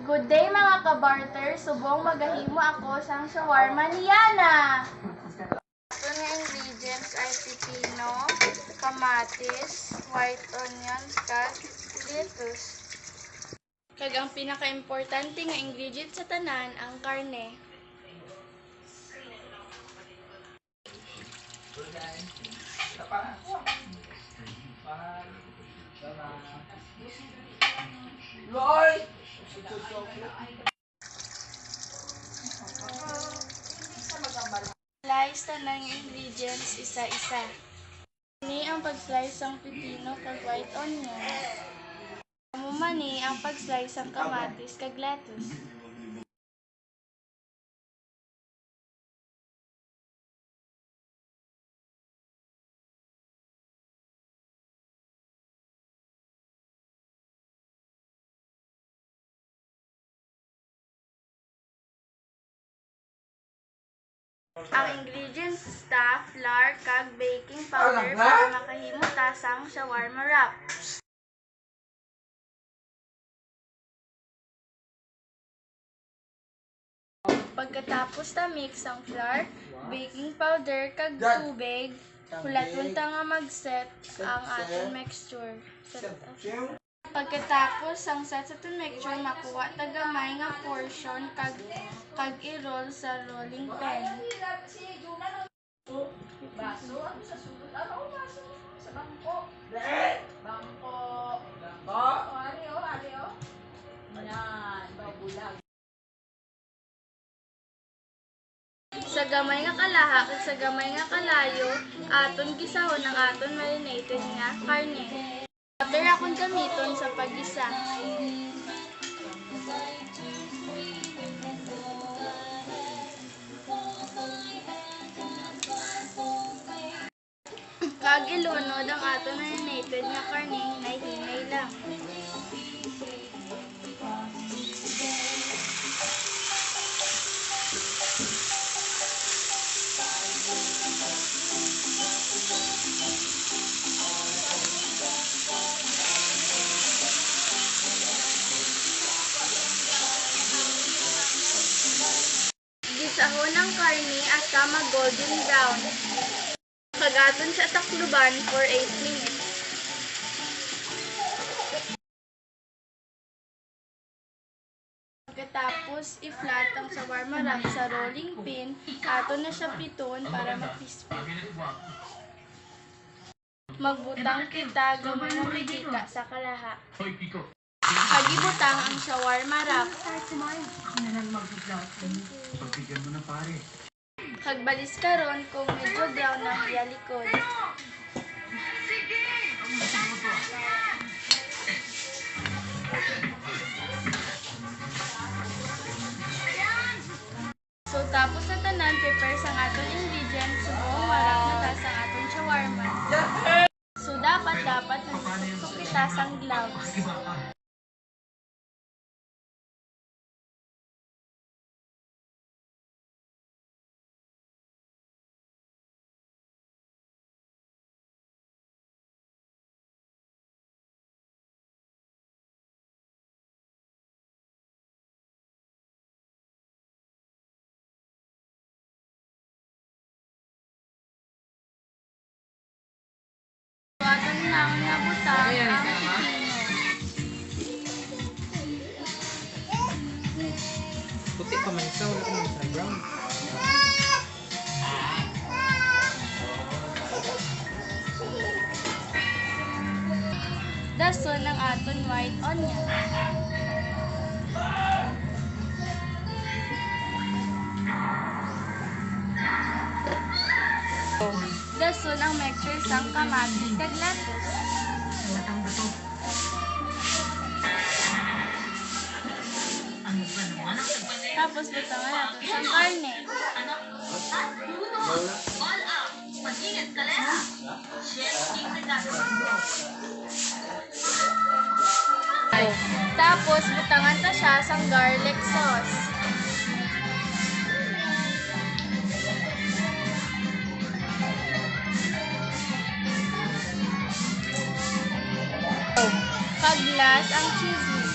Good day mga kabarter, subong magahimo ako sang shawarma ni Yana. Ito nga ingredients ay pipino, kamatis, white onions, kag lettuce. Kag ang pinaka-importante nga ingredient sa tanan ang karne. Lord! Slice tanang ingredients isa-isa. Ni ang pag-slice ng pipino kag white onion. Amo man ni ang pag-slice ng kamatis kag lettuce. Ang ingredients staff, flour, kag baking powder para makahimo ta sang shawarma wrap. Pagkatapos ta mix ang flour, baking powder kag tubig, hulaton ta nga mag-set ang ating mixture. Pagkatapos ang set sa ating mixture, makuha ta gamay nga portion kag i-roll sa rolling pin. Baso? Ano sa sulod? Ano baso? Sa bangko? Bangko. Bangko? Ari o, ari o. Yan, babulag. Sa gamay nga kalaha kag sa gamay nga kalayo, aton gisahon ang aton marinated nga karne. Water akong gamiton sa paggisa. Kag ilunod ang aton marinated nga karne, hinay-hinay lang. Gisahon ang karne hasta mag-golden brown. Kagaton sa takluban for 8 minutes. Pagkatapos, i-flat ang shawarma wrap sa rolling pin, aton na siya piton para mag-crispy. Magbutang kita gamay nga medika sa kalaha. Agibutang ang shawarma wrap. Pagbigyan mo na pare. Kagbalis karon kung medyo brown ang iyalikod. So tapos na tanan, prepare sang aton ingredients, subong marap na ta sang aton shawarma. So dapat nagsusok kita sang gloves. Aton lang nabutang ang pipino. Puti pa man isa, wala ka naman sa brown. Dason ang aton white onion. Dason ang mixture sang kamatis kag lettuce. Tapos butangan natin sang karne. Tapos butangan ta siya sang garlic sauce. Kag last ang cheese whiz.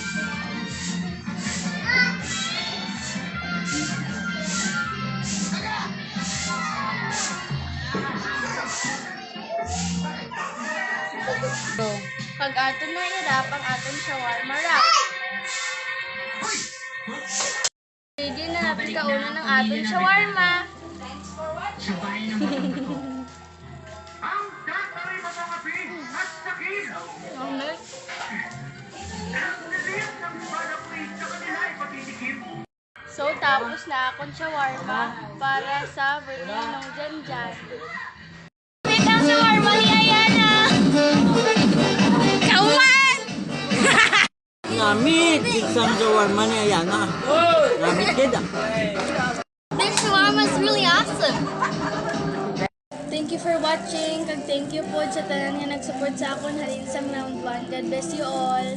Pag aton na irap ang aton shawarma wrap. Ready na napit kauna ng aton shawarma. Thanks for watching. Sabay naman ang ito. Ang tatay mo mga pin at sakit! Oh, next. Ang niliyap ng balaklis sa kanila ay patitikim. So, tapos na akong shawarma para sa birthday ng Janjan. Wait ang shawarma ni Ayana! Kauman! Ngamit, isang shawarma ni Ayana. Ngamit kita. This shawarma is really awesome! Thank you for watching. Kag thank you po sa tanan nga nag-support sa akon halin sa Round 1. God bless you all.